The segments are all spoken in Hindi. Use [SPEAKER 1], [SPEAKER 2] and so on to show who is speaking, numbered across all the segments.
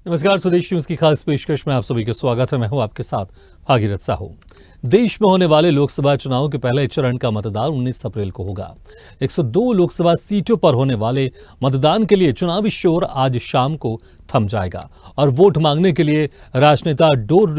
[SPEAKER 1] नमस्कार, स्वदेश न्यूज की खास पेशकश में आप सभी का स्वागत है। मैं हूं आपके साथ भागीरथ साहू। देश में होने वाले लोकसभा चुनाव के पहले चरण का मतदान 19 अप्रैल को होगा। 102 लोकसभा सीटों पर होने वाले मतदान के लिए चुनावी शोर आज शाम को थम जाएगा और वोट मांगने के लिए राजनेता डोर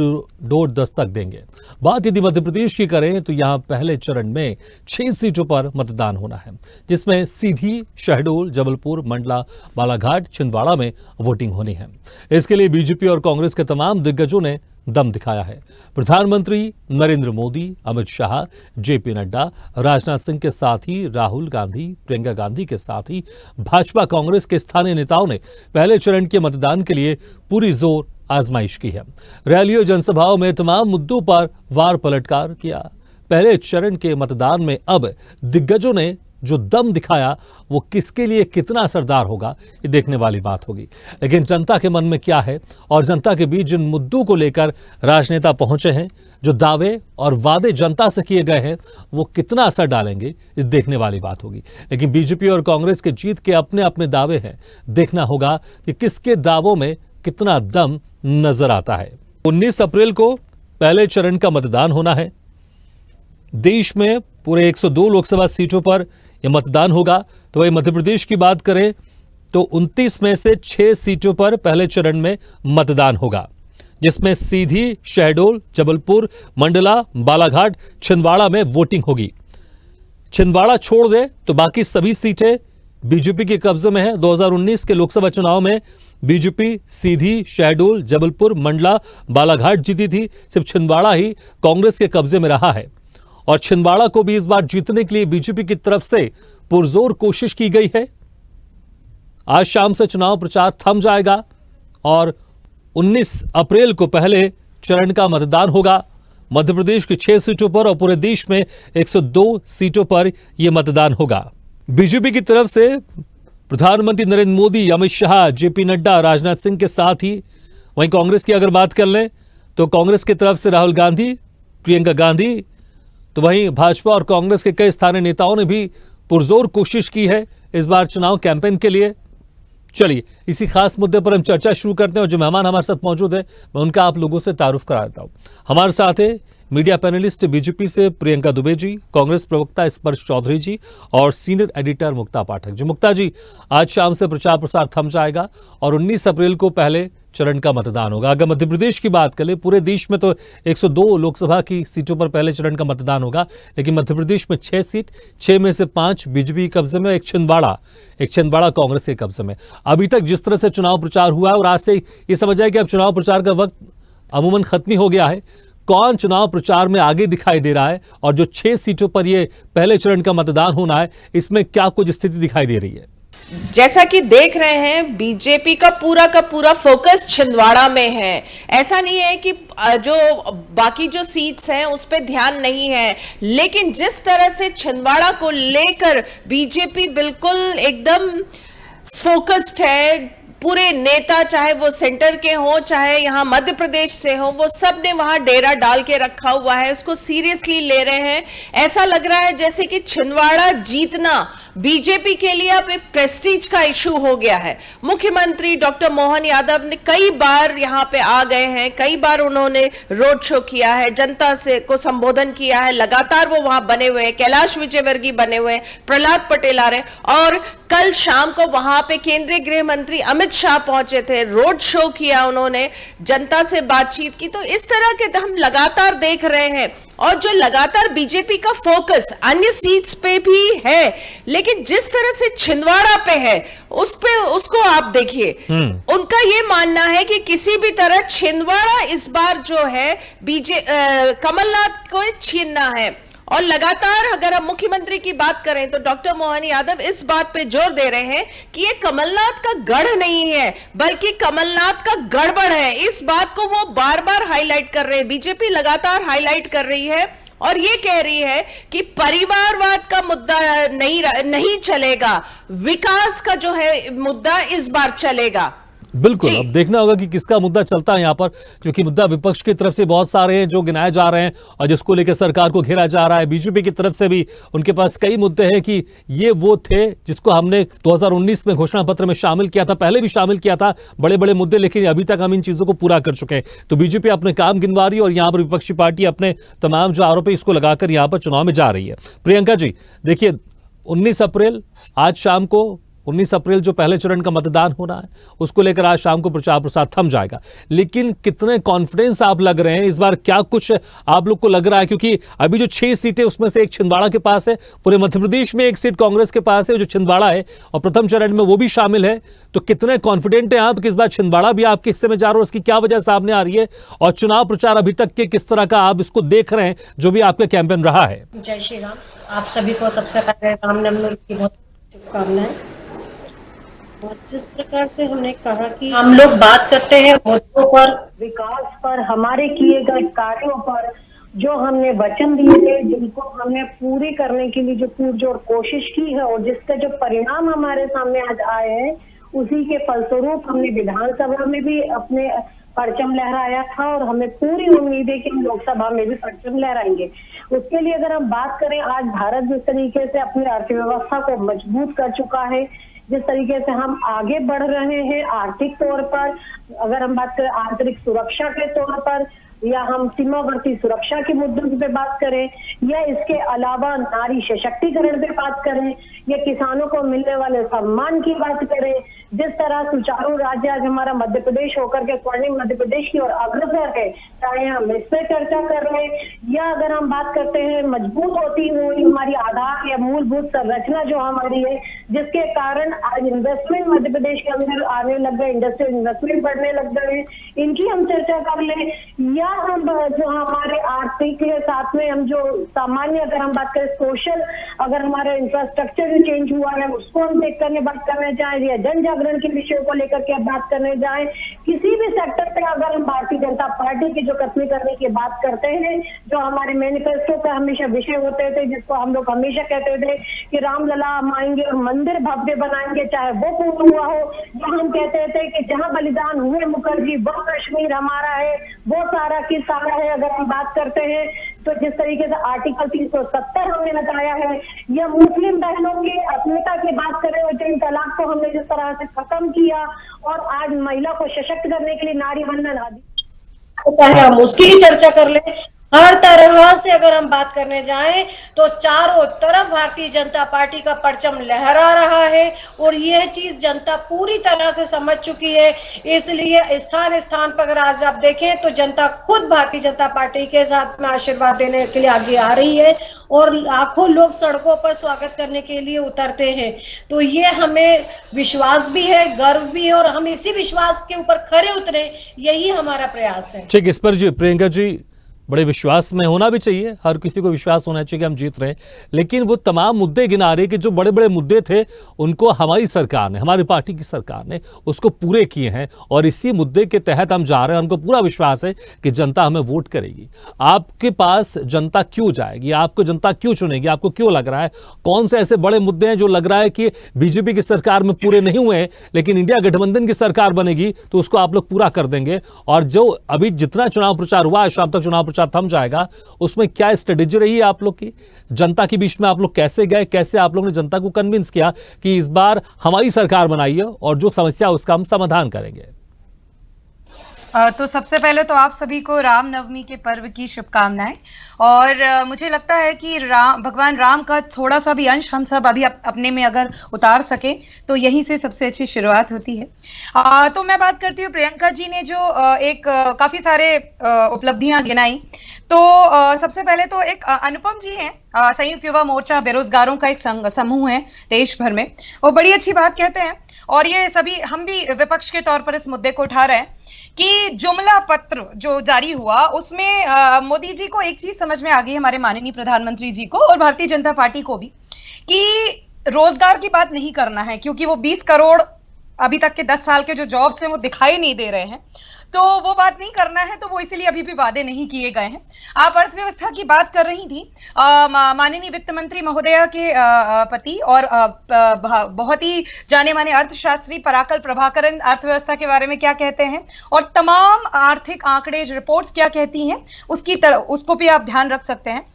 [SPEAKER 1] डोर दस्तक देंगे। बात यदि मध्य प्रदेश की करें तो यहां पहले चरण में 6 सीटों पर मतदान होना है, जिसमें सीधी, शहडोल, जबलपुर, मंडला, बालाघाट, छिंदवाड़ा में वोटिंग होनी है। इसके लिए बीजेपी और कांग्रेस के तमाम दिग्गजों ने दम दिखाया है। प्रधानमंत्री नरेंद्र मोदी, अमित शाह, जेपी नड्डा, राजनाथ सिंह के साथ ही राहुल गांधी, प्रियंका गांधी के साथ ही भाजपा कांग्रेस के स्थानीय नेताओं ने पहले चरण के मतदान के लिए पूरी जोर आजमाइश की है। रैलियों, जनसभाओं में तमाम मुद्दों पर वार पलटकार किया। पहले चरण के मतदान में अब दिग्गजों ने जो दम दिखाया वो किसके लिए कितना असरदार होगा, ये देखने वाली बात होगी। लेकिन जनता के मन में क्या है और जनता के बीच जिन मुद्दों को लेकर राजनेता पहुंचे हैं, जो दावे और वादे जनता से किए गए हैं, वो कितना असर डालेंगे, ये देखने वाली बात होगी। लेकिन बीजेपी और कांग्रेस के जीत के अपने अपने दावे हैं। देखना होगा कि किसके दावों में कितना दम नजर आता है। 19 अप्रैल को पहले चरण का मतदान होना है। देश में पूरे 102 लोकसभा सीटों पर यह मतदान होगा। तो वही मध्य प्रदेश की बात करें तो 29 में से 6 सीटों पर पहले चरण में मतदान होगा, जिसमें सीधी, शहडोल, जबलपुर, मंडला, बालाघाट, छिंदवाड़ा में वोटिंग होगी। छिंदवाड़ा छोड़ दे तो बाकी सभी सीटें बीजेपी के कब्जे में है। 2019 के लोकसभा चुनाव में बीजेपी सीधी, शहडोल, जबलपुर, मंडला, बालाघाट जीती थी। सिर्फ छिंदवाड़ा ही कांग्रेस के कब्जे में रहा है और छिंदवाड़ा को भी इस बार जीतने के लिए बीजेपी की तरफ से पुरजोर कोशिश की गई है। आज शाम से चुनाव प्रचार थम जाएगा और 19 अप्रैल को पहले चरण का मतदान होगा। मध्य प्रदेश की 6 सीटों पर और पूरे देश में 102 सीटों पर यह मतदान होगा। बीजेपी की तरफ से प्रधानमंत्री नरेंद्र मोदी, अमित शाह, जेपी नड्डा, राजनाथ सिंह के साथ ही वहीं कांग्रेस की अगर बात कर लें तो कांग्रेस की तरफ से राहुल गांधी, प्रियंका गांधी, तो वहीं भाजपा और कांग्रेस के कई स्थानीय नेताओं ने भी पुरजोर कोशिश की है इस बार चुनाव कैंपेन के लिए। चलिए इसी खास मुद्दे पर हम चर्चा शुरू करते हैं और जो मेहमान हमारे साथ मौजूद है मैं उनका आप लोगों से तारुफ करा देता हूं। हमारे साथ है मीडिया पैनलिस्ट बीजेपी से प्रियंका दुबे जी, कांग्रेस प्रवक्ता स्पर्श चौधरी जी और सीनियर एडिटर मुक्ता पाठक जी। मुक्ता जी, आज शाम से प्रचार प्रसार थम जाएगा और 19 अप्रैल को पहले चरण का मतदान होगा। अगर मध्य प्रदेश की बात करें, पूरे देश में तो 102 लोकसभा की सीटों पर पहले चरण का मतदान होगा, लेकिन मध्य प्रदेश में 6 सीट, 6 में से 5 बीजेपी के कब्जे में, एक छिंदवाड़ा कांग्रेस के कब्जे में। अभी तक जिस तरह से चुनाव प्रचार हुआ है और आज से ये समझ आए कि अब चुनाव प्रचार का वक्त अमूमन खत्म ही हो गया है, कौन चुनाव प्रचार में आगे दिखाई दे रहा है और जो 6 सीटों पर ये पहले चरण का मतदान होना है, इसमें क्या कुछ स्थिति दिखाई दे रही है?
[SPEAKER 2] जैसा कि देख रहे हैं, बीजेपी का पूरा फोकस छिंदवाड़ा में है। ऐसा नहीं है कि जो बाकी जो सीट्स हैं उस पे ध्यान नहीं है, लेकिन जिस तरह से छिंदवाड़ा को लेकर बीजेपी बिल्कुल एकदम फोकस्ड है। पूरे नेता, चाहे वो सेंटर के हो चाहे यहां मध्य प्रदेश से हो, वो सब ने वहां डेरा डाल के रखा हुआ है, उसको सीरियसली ले रहे हैं। ऐसा लग रहा है जैसे कि छिंदवाड़ा जीतना बीजेपी के लिए अब एक प्रेस्टीज का इशू हो गया है। मुख्यमंत्री डॉक्टर मोहन यादव ने कई बार यहां पे आ गए हैं, कई बार उन्होंने रोड शो किया है, जनता से को संबोधन किया है, लगातार वो वहां बने हुए हैं। कैलाश विजयवर्गीय बने हुए हैं, प्रहलाद पटेल आ रहे हैं और कल शाम को वहां पे केंद्रीय गृह मंत्री अमित शाह पहुंचे थे, रोड शो किया उन्होंने, जनता से बातचीत की। तो इस तरह के हम लगातार देख रहे हैं और जो लगातार बीजेपी का फोकस अन्य सीट्स पे भी है, लेकिन जिस तरह से छिंदवाड़ा पे है उस पे उसको आप देखिए। उनका ये मानना है कि किसी भी तरह छिंदवाड़ा इस बार जो है कमलनाथ को छीनना है। और लगातार अगर हम मुख्यमंत्री की बात करें तो डॉक्टर मोहन यादव इस बात पे जोर दे रहे हैं कि ये कमलनाथ का गढ़ नहीं है बल्कि कमलनाथ का गड़बड़ है। इस बात को वो बार बार हाईलाइट कर रहे हैं, बीजेपी लगातार हाईलाइट कर रही है और ये कह रही है कि परिवारवाद का मुद्दा नहीं चलेगा, विकास का जो है मुद्दा इस बार चलेगा।
[SPEAKER 1] बिल्कुल,
[SPEAKER 2] जी।
[SPEAKER 1] अब देखना होगा कि किसका मुद्दा चलता है यहाँ पर, क्योंकि मुद्दा विपक्ष की तरफ से बहुत सारे हैं जो गिनाए जा रहे हैं और जिसको लेकर सरकार को घेरा जा रहा है। बीजेपी की तरफ से भी उनके पास कई मुद्दे हैं कि ये वो थे जिसको हमने 2019 में घोषणा पत्र में शामिल किया था, पहले भी शामिल किया था, बड़े बड़े मुद्दे, लेकिन अभी तक हम इन चीजों को पूरा कर चुके हैं। तो बीजेपी अपने काम गिनवा रही है और यहाँ पर विपक्षी पार्टी अपने तमाम जो आरोप है इसको लगाकर यहाँ पर चुनाव में जा रही है। प्रियंका जी देखिए, 19 अप्रैल आज शाम को 19 अप्रैल जो पहले चरण का मतदान होना है उसको लेकर आज शाम को प्रचार प्रसार थम जाएगा, लेकिन कितने कॉन्फिडेंस आप लग रहे हैं इस बार, क्या कुछ आप लोग को लग रहा है? क्योंकि अभी जो 6 सीटें उसमें से एक छिंदवाड़ा के पास है, पूरे मध्य प्रदेश में एक सीट कांग्रेस के पास है जो छिंदवाड़ा है और प्रथम चरण में वो भी शामिल है। तो कितने कॉन्फिडेंट हैं आप कि इस बार छिंदवाड़ा भी आपके हिस्से में जा रहा है? उसकी क्या वजह सामने आ रही है और चुनाव प्रचार अभी तक के किस तरह का आप इसको देख रहे हैं जो भी आपका कैंपेन रहा है?
[SPEAKER 3] जय श्री राम। आप सभी को सबसे पहले रामनवमी की बहुत शुभकामनाएं। और जिस प्रकार से हमने कहा कि हम लोग बात करते हैं मुद्दों पर, विकास पर, हमारे किए गए कार्यों पर, जो हमने वचन दिए थे, जिनको हमने पूरी करने के लिए जो पुरजोर कोशिश की है और जिसका जो परिणाम हमारे सामने आज आए हैं, उसी के फलस्वरूप हमने विधानसभा में भी अपने परचम लहराया था और हमें पूरी उम्मीद है कि हम लोकसभा में भी परचम लहराएंगे। उसके लिए अगर हम बात करें, आज भारत जिस तरीके से अपनी अर्थव्यवस्था को मजबूत कर चुका है, जिस तरीके से हम आगे बढ़ रहे हैं आर्थिक तौर पर, अगर हम बात करें आंतरिक सुरक्षा के तौर पर, या हम सीमावर्ती सुरक्षा के मुद्दों पे बात करें, या इसके अलावा नारी सशक्तिकरण पे बात करें, या किसानों को मिलने वाले सम्मान की बात करें, जिस तरह सुचारू राज्य आज हमारा मध्य प्रदेश होकर के स्वर्णिम मध्य प्रदेश की ओर अग्रसर है, चाहे हम इस पे चर्चा कर रहे हैं, या अगर हम बात करते हैं मजबूत होती हुई हमारी आधार या मूलभूत संरचना जो हमारी है, जिसके कारण आज इन्वेस्टमेंट मध्य प्रदेश के अंदर आने लग गए, इंडस्ट्रियल इन्वेस्टमेंट बढ़ने लग गए, इनकी हम चर्चा कर लें, या हम जो हमारे आर्थिक के साथ में हम जो सामान्य अगर हम बात करें सोशल, अगर हमारा इंफ्रास्ट्रक्चर जो चेंज हुआ है उसको हम देख करने बात करने जाए, या जन जागरण के विषयों को लेकर के बात करने जाए, किसी भी सेक्टर पे अगर हम भारतीय जनता पार्टी की जो कसमी करने की बात करते हैं, जो हमारे मैनिफेस्टो का हमेशा विषय होते थे, जिसको हम लोग हमेशा कहते थे कि रामलला हम आएंगे और मंदिर भव्य बनाएंगे, चाहे वो पूर्ण हुआ हो, या हम कहते थे कि जहां बलिदान हुए मुखर्जी वो कश्मीर हमारा है, वो सारा की सारा है। अगर हम बात करते हैं तो जिस तरीके से आर्टिकल 370 हमने लगाया है, या मुस्लिम बहनों की अस्मिता की बात करें और 3 तलाक को हमने जिस तरह से खत्म किया, और आज महिला को सशक्त करने के लिए नारी वंदन आदि हम उसकी ही चर्चा कर ले। हर तरह से अगर हम बात करने जाएं तो चारों तरफ भारतीय जनता पार्टी का परचम लहरा रहा है और यह चीज जनता पूरी तरह से समझ चुकी है। इसलिए स्थान स्थान पर अगर आज आप देखें तो जनता खुद भारतीय जनता पार्टी के साथ में आशीर्वाद देने के लिए आगे आ रही है और लाखों लोग सड़कों पर स्वागत करने के लिए उतरते हैं। तो ये हमें विश्वास भी है, गर्व भी है, और हम इसी विश्वास के ऊपर खरे उतरे, यही हमारा प्रयास है।
[SPEAKER 1] ठीक, इस पर जी प्रियंका जी बड़े विश्वास में होना भी चाहिए, हर किसी को विश्वास होना चाहिए कि हम जीत रहे हैं, लेकिन वो तमाम मुद्दे गिना रहे कि जो बड़े बड़े मुद्दे थे उनको हमारी सरकार ने, हमारी पार्टी की सरकार ने उसको पूरे किए हैं और इसी मुद्दे के तहत हम जा रहे हैं। उनको पूरा विश्वास है कि जनता हमें वोट करेगी। आपके पास जनता क्यों जाएगी, आपको जनता क्यों चुनेगी, आपको क्यों लग रहा है कौन से ऐसे बड़े मुद्दे हैं जो लग रहा है कि बीजेपी की सरकार में पूरे नहीं हुए हैं, लेकिन इंडिया गठबंधन की सरकार बनेगी तो उसको आप लोग पूरा कर देंगे? और जो अभी जितना चुनाव प्रचार हुआ है, शाम तक चुनाव प्रचार थम जाएगा, उसमें क्या स्ट्रेटेजी रही है आप लोग की? जनता के बीच में आप लोग कैसे गए, कैसे आप लोग ने जनता को कन्विंस किया कि इस बार हमारी सरकार बनाइए और जो समस्या उसका हम समाधान करेंगे?
[SPEAKER 4] तो सबसे पहले तो आप सभी को रामनवमी के पर्व की शुभकामनाएं। और मुझे लगता है कि भगवान राम का थोड़ा सा भी अंश हम सब अभी अपने में अगर उतार सके तो यहीं से सबसे अच्छी शुरुआत होती है। तो मैं बात करती हूँ, प्रियंका जी ने जो काफी सारे उपलब्धियां गिनाई, तो सबसे पहले तो एक अनुपम जी हैं, संयुक्त युवा मोर्चा बेरोजगारों का एक समूह है देश भर में, वो बड़ी अच्छी बात कहते हैं और ये सभी हम भी विपक्ष के तौर पर इस मुद्दे को उठा रहे हैं कि जुमला पत्र जो जारी हुआ उसमें मोदी जी को एक चीज समझ में आ गई, हमारे माननीय प्रधानमंत्री जी को और भारतीय जनता पार्टी को भी, कि रोजगार की बात नहीं करना है, क्योंकि वो 20 करोड़ अभी तक के 10 साल के जो जॉब्स हैं वो दिखाई नहीं दे रहे हैं। तो वो बात नहीं करना है, तो वो इसलिए अभी भी वादे नहीं किए गए हैं। आप अर्थव्यवस्था की बात कर रही थी। माननीय वित्त मंत्री महोदया के पति और बहुत ही जाने माने अर्थशास्त्री पराकल प्रभाकरन अर्थव्यवस्था के बारे में क्या कहते हैं और तमाम आर्थिक आंकड़े रिपोर्ट्स क्या कहती हैं, उसको भी आप ध्यान रख सकते हैं।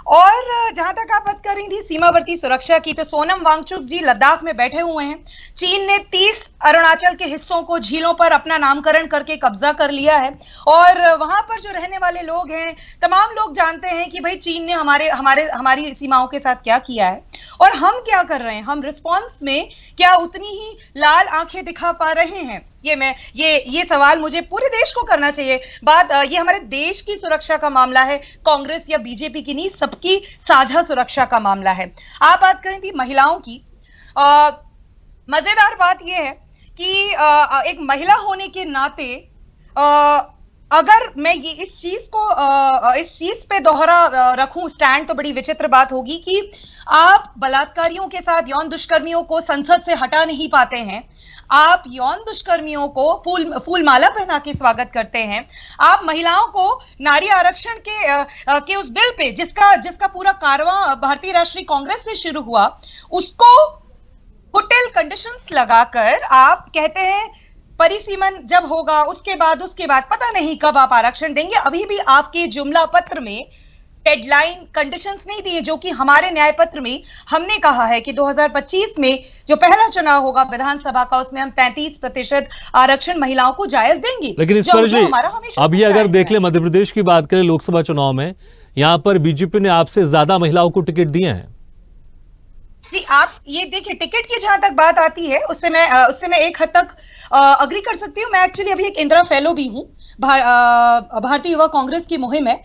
[SPEAKER 4] और जहां तक आप बात कर रही थी सीमावर्ती सुरक्षा की, तो सोनम वांगचुक जी लद्दाख में बैठे हुए हैं। चीन ने 30 अरुणाचल के हिस्सों को झीलों पर अपना नामकरण करके कब्जा कर लिया है और वहां पर जो रहने वाले लोग हैं, तमाम लोग जानते हैं कि भाई चीन ने हमारी सीमाओं के साथ क्या किया है और हम क्या कर रहे हैं। हम रिस्पॉन्स में क्या उतनी ही लाल आंखें दिखा पा रहे हैं? ये सवाल मुझे पूरे देश को करना चाहिए। ये हमारे देश की सुरक्षा का मामला है, कांग्रेस या बीजेपी की नहीं, सबकी साझा सुरक्षा का मामला है। आप बात करें थी महिलाओं की। मजेदार बात यह है कि एक महिला होने के नाते अगर मैं ये इस चीज पे दोहरा रखूं स्टैंड, तो बड़ी विचित्र बात होगी कि आप बलात्कारियों के साथ यौन दुष्कर्मियों को संसद से हटा नहीं पाते हैं। आप यौन दुष्कर्मियों को फूल माला पहना के स्वागत करते हैं। आप महिलाओं को नारी आरक्षण के उस बिल पे जिसका पूरा कारवां भारतीय राष्ट्रीय कांग्रेस से शुरू हुआ, उसको होटल कंडीशंस लगाकर आप कहते हैं परिसीमन जब होगा उसके बाद पता नहीं कब आप आरक्षण देंगे। अभी भी आपके जुमला पत्र में डेडलाइन कंडीशंस नहीं दिए, जो कि हमारे न्याय पत्र में हमने कहा है कि 2025 में जो पहला चुनाव होगा विधानसभा का, उसमें हम 33% आरक्षण महिलाओं को जायज देंगे।
[SPEAKER 1] लेकिन इस पर जी अभी अगर देख ले, मध्य प्रदेश की बात करें, लोकसभा चुनाव में यहाँ पर बीजेपी ने आपसे ज्यादा महिलाओं को टिकट दिए हैं।
[SPEAKER 4] जी आप ये देखिए, टिकट की जहां तक बात आती है उससे मैं एक हद तक अग्री कर सकती हूँ। मैं एक्चुअली अभी एक इंदिरा फेलो भी हूँ भारतीय युवा कांग्रेस की मुहिम में।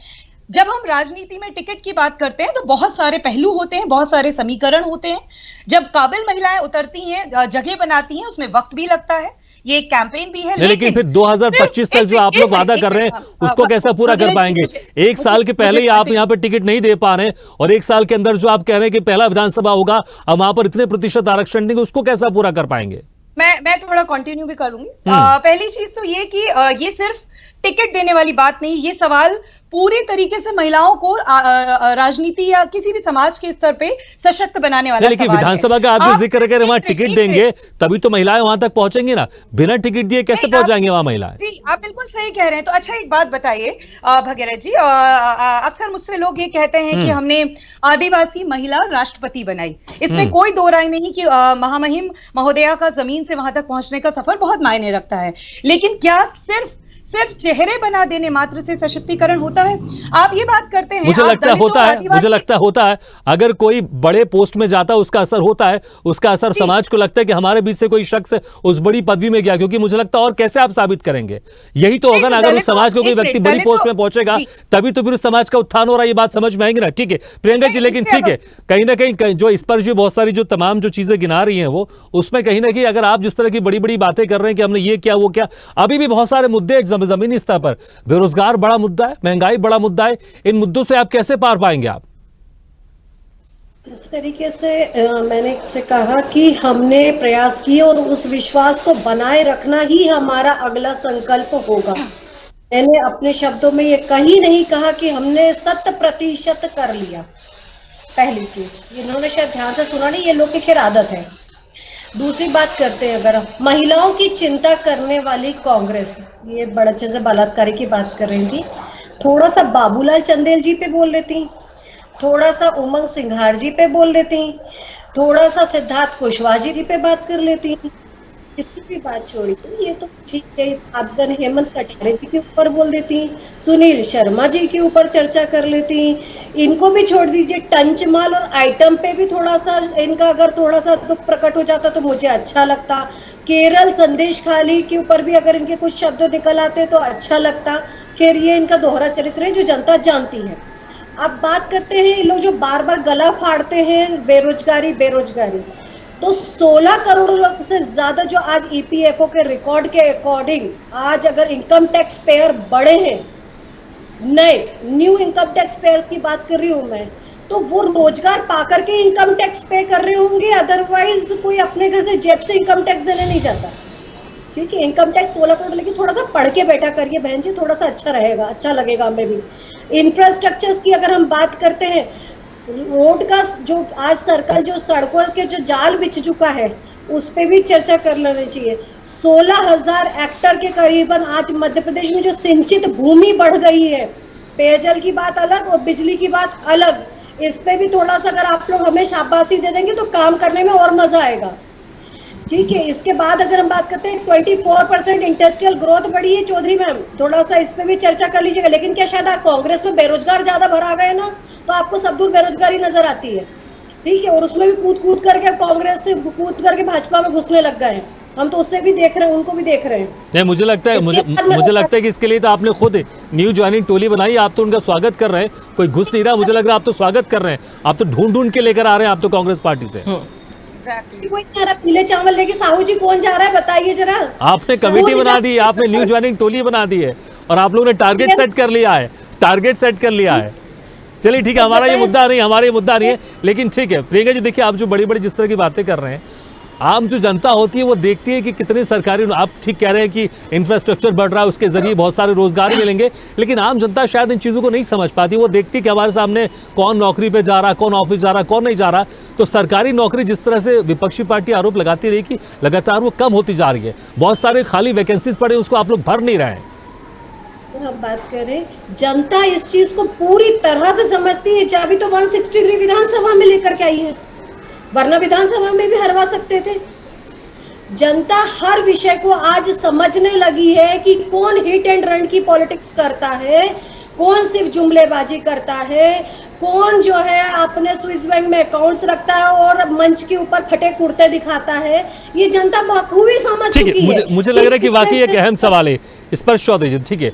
[SPEAKER 4] जब हम राजनीति में टिकट की बात करते हैं तो बहुत सारे पहलू होते हैं, बहुत सारे समीकरण होते हैं। जब काबिल महिलाएं उतरती हैं, जगह बनाती हैं, उसमें वक्त भी लगता है, ये एक कैंपेन भी है।
[SPEAKER 1] लेकिन फिर 2025 तक जो आप लोग वादा कर रहे हैं उसको कैसा पूरा कर पाएंगे? एक साल के पहले ही आप यहाँ पे टिकट नहीं दे पा रहे हैं और एक साल के अंदर जो आप कह रहे हैं कि पहला विधानसभा होगा अब वहां पर इतने प्रतिशत आरक्षण देंगे, उसको कैसा पूरा कर पाएंगे?
[SPEAKER 4] मैं थोड़ा कंटिन्यू भी करूंगी। पहली चीज तो ये कि ये सिर्फ टिकट देने वाली बात नहीं, ये सवाल पूरी तरीके से महिलाओं को राजनीति या किसी भी समाज के स्तर पे सशक्त बनाने वाला।
[SPEAKER 1] लेकिन विधानसभा का आप जो जिक्र करें वहां टिकट देंगे तभी तो महिलाएं वहां तक पहुंचेंगी ना, बिना टिकट दिए कैसे पहुंच जाएंगे वहां महिलाएं?
[SPEAKER 4] जी आप बिल्कुल सही कह रहे हैं। तो अच्छा एक बात बताइए भगीरथ जी, अक्सर मुझसे लोग ये कहते हैं कि हमने आदिवासी महिला राष्ट्रपति बनाई। इसमें कोई दो राय नहीं कि महामहिम महोदया का जमीन से वहां तक पहुंचने का सफर बहुत मायने रखता है। लेकिन क्या सिर्फ चेहरे बना देने मात्र से सशक्तिकरण होता है? आप ये बात करते हैं,
[SPEAKER 1] मुझे लगता है अगर कोई बड़े पोस्ट में जाता है उसका असर होता है, उसका असर समाज को लगता है कि हमारे बीच से कोई शख्स उस बड़ी पदवी में गया, क्योंकि मुझे लगता है और कैसे आप साबित करेंगे? यही तो होगा ना, अगर उस समाज को कोई व्यक्ति बड़ी पोस्ट में पहुंचेगा तभी तो फिर उस समाज का उत्थान हो रहा है, ये बात समझ में आएंगे ना। ठीक है प्रियंका जी, लेकिन ठीक है कहीं ना कहीं जो इस पर जो बहुत सारी जो तमाम जो चीजें गिना रही हैं वो, उसमें कहीं ना कहीं अगर आप जिस तरह की बड़ी बड़ी बातें कर रहे हैं कि हमने ये किया वो क्या, अभी भी बहुत सारे मुद्दे जमीनी स्तर पर, बेरोजगार बड़ा मुद्दा है, महंगाई बड़ा मुद्दा है, इन मुद्दों से आप कैसे पार पाएंगे? आप
[SPEAKER 3] जिस तरीके से मैंने से कहा कि हमने प्रयास किए और उस विश्वास को बनाए रखना ही हमारा अगला संकल्प होगा। मैंने अपने शब्दों में ये कहीं नहीं कहा कि हमने 100% कर लिया। पहली चीज इन्होंने शायद ध्यान से सुना नहीं, ये लोग की खैर आदत है। दूसरी बात करते हैं, अगर महिलाओं की चिंता करने वाली कांग्रेस, ये बड़े अच्छे से बलात्कारी की बात कर रही थी, थोड़ा सा बाबूलाल चंदेल जी पे बोल लेती, थोड़ा सा उमंग सिंघार जी पे बोल लेती, थोड़ा सा सिद्धार्थ कुशवाहा जी पे बात कर लेती, किसी भी बात छोड़ी थी, ये तो ठीक है। आपगन हेमंत कटारे जी के ऊपर बोल देती, सुनील शर्मा जी के ऊपर चर्चा कर लेती, इनको भी छोड़ दीजिए। टंचमाल और आइटम पे भी थोड़ा सा इनका अगर थोड़ा सा दुख प्रकट हो जाता तो मुझे अच्छा लगता। केरल संदेश खाली के ऊपर भी अगर इनके कुछ शब्द निकल आते तो अच्छा लगता। खैर ये इनका दोहरा चरित्र है जो जनता जानती है। अब बात करते हैं ये लोग जो बार बार गला फाड़ते हैं बेरोजगारी, तो 16 करोड़ से ज्यादा जो आज ईपीएफओ के रिकॉर्ड के अकॉर्डिंग आज अगर इनकम टैक्स पेयर बढ़े हैं, नए न्यू इनकम टैक्स पेयर्स की बात कर रही हूं मैं, तो वो रोजगार पाकर के इनकम टैक्स पे कर रहे होंगे, अदरवाइज कोई अपने घर से जेब से इनकम टैक्स देने नहीं जाता। ठीक है, इनकम टैक्स 16%, लेकिन थोड़ा सा पढ़ के बैठा करिए बहन जी, थोड़ा सा अच्छा रहेगा, अच्छा लगेगा हमें भी। इंफ्रास्ट्रक्चर्स की अगर हम बात करते हैं, रोड का जो आज सर्कल जो सड़कों के जो जाल बिछ चुका है उस पर भी चर्चा कर लेनी चाहिए। 16,000 हेक्टेयर के करीबन आज मध्य प्रदेश में जो सिंचित भूमि बढ़ गई है, पेयजल की बात अलग और बिजली की बात अलग, इस पे भी थोड़ा सा अगर आप लोग हमें शाबाशी दे देंगे तो काम करने में और मजा आएगा। ठीक है, इसके बाद अगर हम बात करते हैं 24% इंडस्ट्रियल ग्रोथ बढ़ी है चौधरी मैम, थोड़ा सा इस पे भी चर्चा कर लीजिएगा। लेकिन क्या शायद आप कांग्रेस में बेरोजगार ज्यादा भरा गए ना, तो आपको सब दूर बेरोजगारी नजर आती है। ठीक है, और उसमें भी कूद कूद करके कांग्रेस से कूद करके भाजपा में घुसने लग गए हैं, हम तो उससे भी देख रहे हैं, उनको भी देख रहे हैं।
[SPEAKER 1] नहीं, मुझे लगता है कि इसके लिए तो आपने खुद न्यू ज्वाइनिंग टोली बनाई, आप तो उनका स्वागत कर रहे हैं, कोई घुस नहीं रहा, मुझे लग रहा है आप तो स्वागत कर रहे हैं, आप तो ढूंढ ढूंढ के लेकर आ रहे हैं आप तो कांग्रेस पार्टी से।
[SPEAKER 3] कोई कह रहा पीले चावल लेके साहू जी कौन जा रहा है बताइए जरा।
[SPEAKER 1] आपने कमेटी बना दी, आपने न्यू ज्वाइनिंग टोली बना दी है और आप लोगों ने टारगेट सेट कर लिया है, चलिए ठीक है, हमारा ये मुद्दा नहीं है, लेकिन ठीक है प्रियंका जी, देखिए आप जो बड़ी बड़ी जिस तरह की बातें कर रहे हैं, आम जो जनता होती है वो देखती है कि कितने सरकारी, आप ठीक कह रहे हैं कि इंफ्रास्ट्रक्चर बढ़ रहा है, उसके जरिए बहुत सारे रोजगार मिलेंगे, लेकिन आम जनता शायद इन चीज़ों को नहीं समझ पाती। वो देखती है कि हमारे सामने कौन नौकरी पे जा रहा, कौन ऑफिस जा रहा, कौन नहीं जा रहा। तो सरकारी नौकरी जिस तरह से विपक्षी पार्टी आरोप लगाती रही कि लगातार वो कम होती जा रही है, बहुत सारे खाली वैकेंसीज पड़े, उसको आप लोग भर नहीं रहे हैं।
[SPEAKER 3] हम बात करें, जनता इस चीज को पूरी तरह से समझती है, चाबी तो 163 विधानसभा में लेकर के आई है, वरना विधानसभा में भी हरवा सकते थे। जनता हर विषय को आज समझने लगी है कि कौन हिट एंड रन की पॉलिटिक्स करता है, कौन सिर्फ जुमलेबाजी करता है, कौन जो है अपने स्विस बैंक में अकाउंट्स रखता है और मंच के ऊपर फटे कुर्ते दिखाता है, ये जनता बखूबी समझ चुकी है।
[SPEAKER 1] मुझे लग रहा है कि वाकई एक अहम सवाल है स्पर्श चौधरी जी, ठीक है,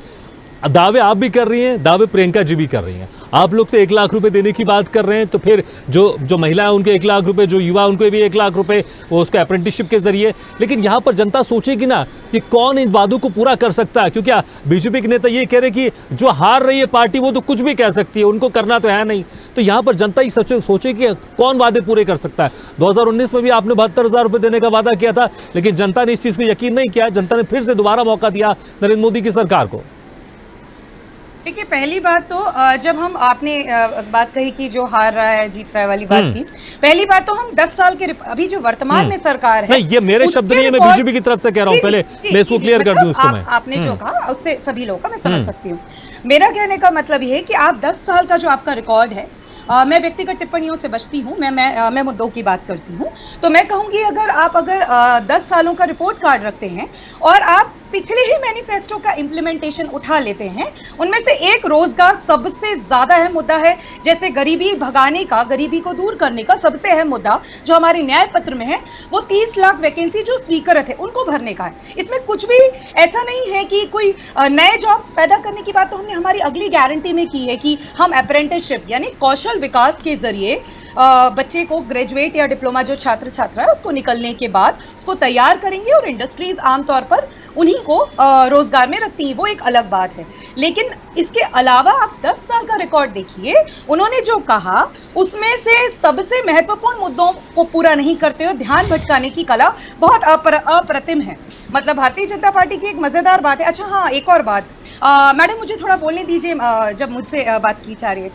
[SPEAKER 1] दावे आप भी कर रही हैं, दावे प्रियंका जी भी कर रही हैं, आप लोग तो 1 लाख रुपए देने की बात कर रहे हैं, तो फिर जो महिला है उनके 1 लाख रुपए, जो युवा उनको भी 1 लाख रुपए, वो उसका अप्रेंटिसशिप के जरिए, लेकिन यहाँ पर जनता सोचेगी ना कि कौन इन वादों को पूरा कर सकता है, क्योंकि बीजेपी के नेता ये कह रहे कि जो हार रही है पार्टी वो तो कुछ भी कह सकती है, उनको करना तो है नहीं। तो यहाँ पर जनता ही सोचे कि कौन वादे पूरे कर सकता है। 2019 में भी आपने 72,000 रुपये देने का वादा किया था, लेकिन जनता ने इस चीज़ को यकीन नहीं किया, जनता ने फिर से दोबारा मौका दिया नरेंद्र मोदी की सरकार को।
[SPEAKER 4] देखिए, पहली बात तो जब हम आपने बात कही कि जो हार रहा है जीत रहा है वाली बात की, पहली बात तो हम 10 साल के अभी जो वर्तमान में सरकार है,
[SPEAKER 1] नहीं ये मेरे शब्द नहीं है, मैं बीजेपी की तरफ से कह रहा हूँ, पहले मैं इसको क्लियर कर दूं उसको। मैं
[SPEAKER 4] आपने जो कहा उससे सभी लोगों का मैं समझ सकती हूँ। मेरा कहने का मतलब ये है कि आप 10 साल का जो आपका रिकॉर्ड है, मैं व्यक्तिगत टिप्पणियों से बचती हूँ, मैं मुद्दों की बात करती हूँ, तो मैं कहूँगी अगर 10 सालों का रिपोर्ट कार्ड रखते हैं और आप पिछले ही मैनिफेस्टो का इम्प्लीमेंटेशन उठा लेते हैं, उनमें से एक रोजगार सबसे ज्यादा अहम मुद्दा है, जैसे गरीबी भगाने का, गरीबी को दूर करने का सबसे अहम मुद्दा जो हमारे न्याय पत्र में है, वो 30 लाख वैकेंसी जो स्वीकृत है उनको भरने का है। इसमें कुछ भी ऐसा नहीं है कि कोई नए जॉब्स पैदा करने की बात तो हमने हमारी अगली गारंटी में की है कि हम अप्रेंटिसशिप यानी कौशल विकास के जरिए बच्चे को ग्रेजुएट या डिप्लोमा जो छात्र छात्रा है उसको निकलने के बाद उसको तैयार करेंगे और इंडस्ट्रीज आमतौर पर उन्हीं को रोजगार में रखती हैं, वो एक अलग बात है। लेकिन इसके अलावा आप 10 साल का रिकॉर्ड देखिए, उन्होंने जो कहा उसमें से सबसे महत्वपूर्ण मुद्दों को पूरा नहीं करते हुए ध्यान भटकाने की कला बहुत अप्रतिम है। मतलब भारतीय जनता पार्टी की एक मजेदार बात है। अच्छा हाँ, एक और बात, मैडम मुझे थोड़ा बोलने दीजिए, जब मुझसे बात की जा रही है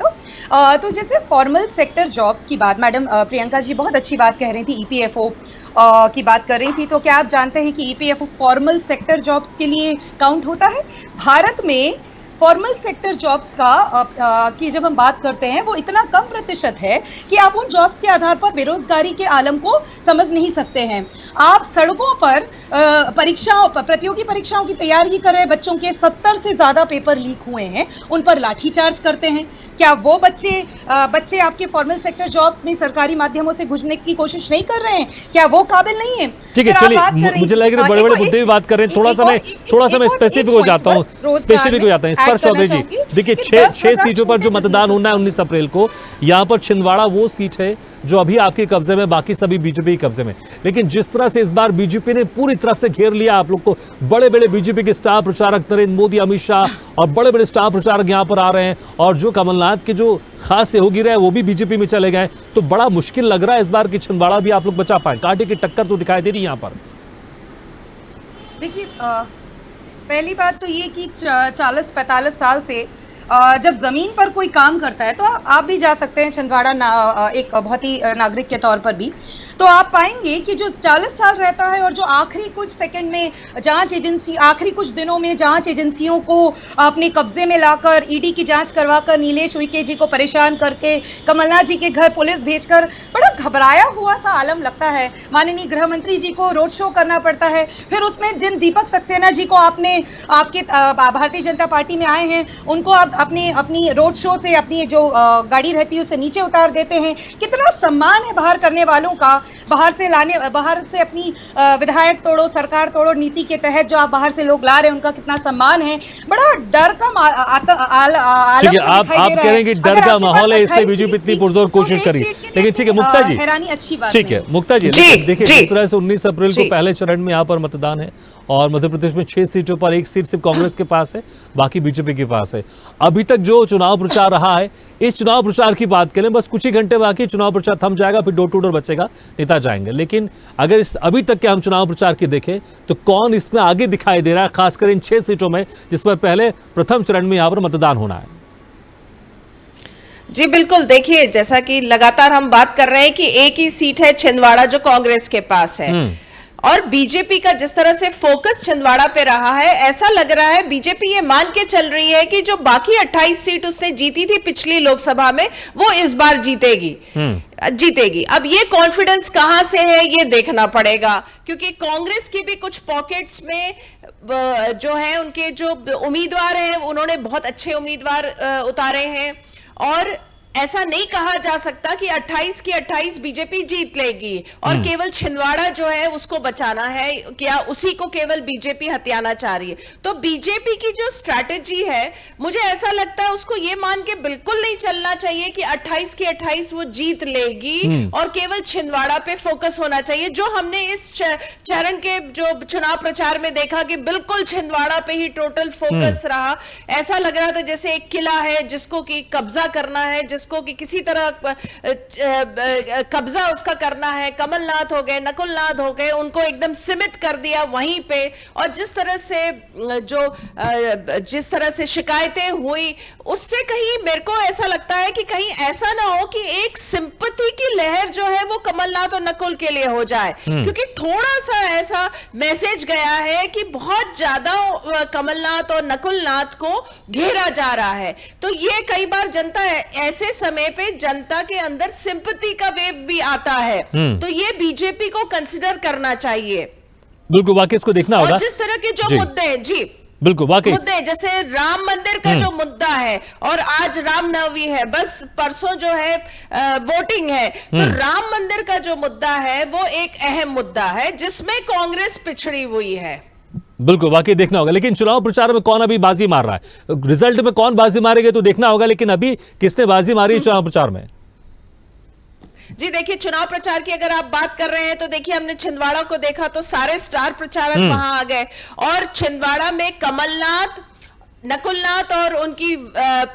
[SPEAKER 4] तो जैसे फॉर्मल सेक्टर जॉब्स की बात मैडम प्रियंका जी बहुत अच्छी बात कह रही थी, ईपीएफओ की बात कर रही थी, तो क्या आप जानते हैं कि ईपीएफओ फॉर्मल सेक्टर जॉब्स के लिए काउंट होता है? भारत में फॉर्मल सेक्टर जॉब्स का की जब हम बात करते हैं वो इतना कम प्रतिशत है कि आप उन जॉब्स के आधार पर बेरोजगारी के आलम को समझ नहीं सकते हैं। आप सड़कों पर प्रतियोगी परीक्षाओं की तैयारी कर रहे बच्चों के 70 से ज्यादा पेपर लीक हुए हैं, उन पर लाठीचार्ज करते हैं। क्या वो बच्चे आपके फॉर्मल सेक्टर जॉब्स में सरकारी माध्यमों से घुसने की कोशिश नहीं कर रहे हैं? क्या वो काबिल नहीं है?
[SPEAKER 1] ठीक है, चलिए मुझे लग रहा है बड़े बड़े मुद्दे भी बात कर रहे हैं, थोड़ा सा मैं स्पेसिफिक हो जाता हूँ। स्पर्श चौधरी जी, देखिए 6 सीटों पर जो मतदान होना है 19 अप्रैल को, यहाँ पर छिंदवाड़ा वो सीट है जो अभी आपके कब्जे में, बाकी सभी बीजेपी के कब्जे में। लेकिन जिस तरह से इस बार बीजेपी ने पूरी तरफ से घेर लिया आप लोग को, बड़े बड़े बीजेपी के स्टार प्रचारक नरेंद्र मोदी, अमित शाह और बड़े बड़े स्टार प्रचारक यहाँ पर आ रहे हैं, और जो कमलनाथ के जो खास सहयोगी रहे वो भी बीजेपी में चले गए, तो बड़ा मुश्किल लग रहा है इस बार की छिंदवाड़ा भी आप लोग बचा पाए। कांटे की टक्कर तो दिखाई दे रही है यहाँ पर।
[SPEAKER 4] देखिए, पहली बात तो ये कि 40-45 साल से जब जमीन पर कोई काम करता है तो आप भी जा सकते हैं छिंदवाड़ा एक बहुत ही नागरिक के तौर पर भी, तो आप पाएंगे कि जो 40 साल रहता है और जो आखिरी कुछ सेकंड में जांच एजेंसी, आखिरी कुछ दिनों में जांच एजेंसियों को अपने कब्जे में लाकर ईडी की जांच करवाकर नीलेश उइके जी को परेशान करके कमलनाथ जी के घर पुलिस भेजकर बड़ा घबराया हुआ सा आलम लगता है। माननीय गृह मंत्री जी को रोड शो करना पड़ता है, फिर उसमें जिन दीपक सक्सेना जी को आपने आपके भारतीय जनता पार्टी में आए हैं उनको आप अपनी रोड शो से अपनी जो गाड़ी रहती है उससे नीचे उतार देते हैं। कितना सम्मान है बाहर करने वालों का, बाहर से अपनी विधायक तोड़ो सरकार तोड़ो नीति के तहत जो आप बाहर से लोग ला रहे हैं उनका कितना सम्मान है। बड़ा डर का
[SPEAKER 1] ठीक है, आप कह रहे हैं कि डर का माहौल है इसलिए बीजेपी इतनी पुरजोर कोशिश करी, लेकिन ठीक है मुक्ता जी,
[SPEAKER 4] हैरानी अच्छी बात
[SPEAKER 1] ठीक है मुक्ता जी, देखिए जिस तरह से 19 अप्रैल को पहले चरण में यहाँ पर मतदान है और मध्य प्रदेश में 6 सीटों पर 1 सीट सिर्फ कांग्रेस के पास है, बाकी बीजेपी के पास है। अभी तक जो चुनाव प्रचार रहा है, इस चुनाव प्रचार की बात करें, बस कुछ ही घंटे बाकी चुनाव प्रचार थम जाएगा, फिर डोर टू डोर बचेगा, नेता जाएंगे। लेकिन अगर इस अभी तक के हम चुनाव प्रचार की देखें तो कौन इसमें आगे दिखाई दे रहा है, खासकर इन 6 सीटों में जिस पर पहले प्रथम चरण में यहाँ पर मतदान होना है?
[SPEAKER 2] जी बिल्कुल, देखिए जैसा कि लगातार हम बात कर रहे हैं कि एक ही सीट है छिंदवाड़ा जो कांग्रेस के पास है, और बीजेपी का जिस तरह से फोकस छिंदवाड़ा पे रहा है, ऐसा लग रहा है बीजेपी ये मान के चल रही है कि जो बाकी 28 सीट उसने जीती थी पिछली लोकसभा में वो इस बार जीतेगी। अब ये कॉन्फिडेंस कहां से है ये देखना पड़ेगा, क्योंकि कांग्रेस की भी कुछ पॉकेट्स में जो है उनके जो उम्मीदवार हैं उन्होंने बहुत अच्छे उम्मीदवार उतारे हैं, और ऐसा नहीं कहा जा सकता कि 28 की 28 बीजेपी जीत लेगी और केवल छिंदवाड़ा जो है उसको बचाना है, क्या उसी को केवल बीजेपी हथियाना चाह रही है। तो बीजेपी की जो स्ट्रैटेजी है मुझे ऐसा लगता है उसको ये मान के बिल्कुल नहीं चलना चाहिए कि 28 की 28 वो जीत लेगी और केवल छिंदवाड़ा पे फोकस होना चाहिए, जो हमने इस चरण के जो चुनाव प्रचार में देखा कि बिल्कुल छिंदवाड़ा पे ही टोटल फोकस रहा। ऐसा लग रहा था जैसे एक किला है जिसको कि कब्जा करना है, जिसको कि किसी तरह कब्जा उसका करना है। कमलनाथ हो गए, नकुलनाथ हो गए, उनको एकदम सीमित कर दिया वहीं पे। और जिस तरह से शिकायतें हुई उससे कहीं मेरे को ऐसा लगता है कि कहीं ऐसा ना हो कि एक सिंपैथी की लहर जो है वो कमलनाथ और नकुल के लिए हो जाए, क्योंकि थोड़ा सा ऐसा मैसेज गया है कि बहुत ज्यादा कमलनाथ और नकुलनाथ को घेरा जा रहा है। तो ये कई बार जनता ऐसे समय पे जनता के अंदर सिंपैथी का वेव भी आता है, तो ये बीजेपी को कंसिडर करना चाहिए।
[SPEAKER 1] बिल्कुल, वाकई इसको देखना होगा।
[SPEAKER 2] और जिस तरह के जो मुद्दे हैं, जी
[SPEAKER 1] बिल्कुल वाकई
[SPEAKER 2] मुद्दे जैसे राम मंदिर का जो मुद्दा है, और आज रामनवमी है, बस परसों जो है वोटिंग है, तो राम मंदिर का जो मुद्दा है वो एक अहम मुद्दा है जिसमें कांग्रेस पिछड़ी हुई है।
[SPEAKER 1] बिल्कुल वाकई देखना होगा। लेकिन चुनाव प्रचार में कौन अभी बाजी मार रहा है, रिजल्ट में कौन बाजी मारेगा तो देखना होगा, लेकिन अभी किसने बाजी मारी है चुनाव प्रचार में?
[SPEAKER 2] जी देखिए, चुनाव प्रचार की अगर आप बात कर रहे हैं तो देखिए हमने छिंदवाड़ा को देखा तो सारे स्टार प्रचारक वहां आ गए, और छिंदवाड़ा में कमलनाथ, नकुलनाथ और उनकी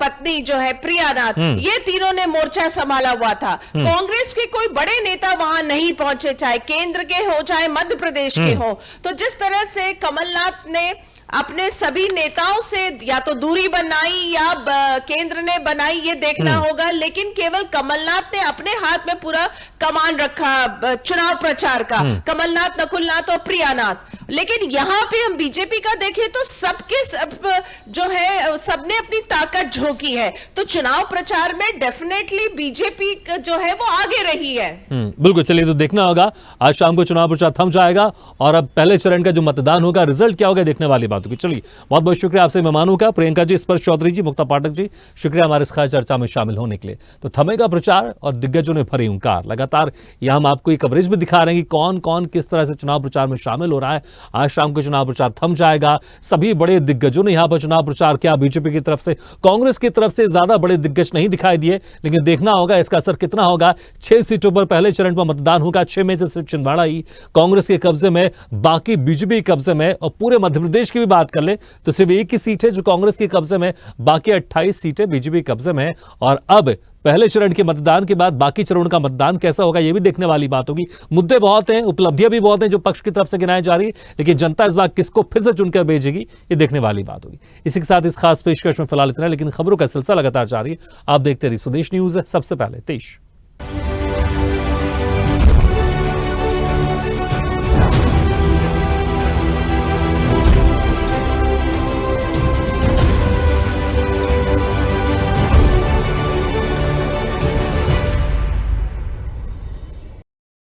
[SPEAKER 2] पत्नी जो है प्रियानाथ, ये तीनों ने मोर्चा संभाला हुआ था। कांग्रेस के कोई बड़े नेता वहां नहीं पहुंचे, चाहे केंद्र के हो चाहे मध्य प्रदेश के हो। तो जिस तरह से कमलनाथ ने अपने सभी नेताओं से या तो दूरी बनाई या केंद्र ने बनाई, ये देखना होगा। लेकिन केवल कमलनाथ ने अपने हाथ में पूरा कमान रखा चुनाव प्रचार का, कमलनाथ, नकुलनाथ और प्रियानाथ। लेकिन यहां पे हम बीजेपी का देखें तो सबके सब जो है सबने अपनी ताकत झोंकी है, तो चुनाव प्रचार में डेफिनेटली बीजेपी जो है वो आगे रही है।
[SPEAKER 1] बिल्कुल, चलिए तो देखना होगा। आज शाम को चुनाव प्रचार थम जाएगा और अब पहले चरण का जो मतदान होगा, रिजल्ट क्या होगा देखने वाली बात होगी। चलिए बहुत बहुत शुक्रिया आपसे मेहमानों का, प्रियंका जी, स्पर्श चौधरी जी, मुक्ता पाठक जी, शुक्रिया हमारे इस खास चर्चा में शामिल होने के लिए। तो थमेगा प्रचार और दिग्गजों ने भरी हुंकार। लगातार यहां हम आपको एक कवरेज भी दिखा रहे हैं कि कौन कौन किस तरह से चुनाव प्रचार में शामिल हो रहा है। आज शाम को चुनाव प्रचार थम जाएगा। सभी बड़े दिग्गजों ने यहां पर चुनाव प्रचार किया, बीजेपी की तरफ से, कांग्रेस की तरफ से ज्यादा बड़े दिग्गज नहीं दिखाई दिए, लेकिन देखना होगा इसका असर कितना होगा। 6 सीटों पर पहले चरण पर मतदान होगा, 6 में से सिर्फ छिंदवाड़ा ही कांग्रेस के कब्जे में, बाकी बीजेपी के कब्जे में। और पूरे मध्य प्रदेश की भी बात कर ले तो सिर्फ एक ही सीट है जो कांग्रेस के कब्जे में, बाकी 28 सीटें बीजेपी के कब्जे में। और अब पहले चरण के मतदान के बाद बाकी चरणों का मतदान कैसा होगा, यह भी देखने वाली बात होगी। मुद्दे बहुत हैं, उपलब्धियां भी बहुत हैं जो पक्ष की तरफ से गिनाई जा रही है, लेकिन जनता इस बार किसको फिर से चुनकर भेजेगी, ये देखने वाली बात होगी। इसी के साथ इस खास पेशकश में फिलहाल इतना, लेकिन खबरों का सिलसिला लगातार जारी है। आप देखते रहिए स्वदेश न्यूज। सबसे पहले तेज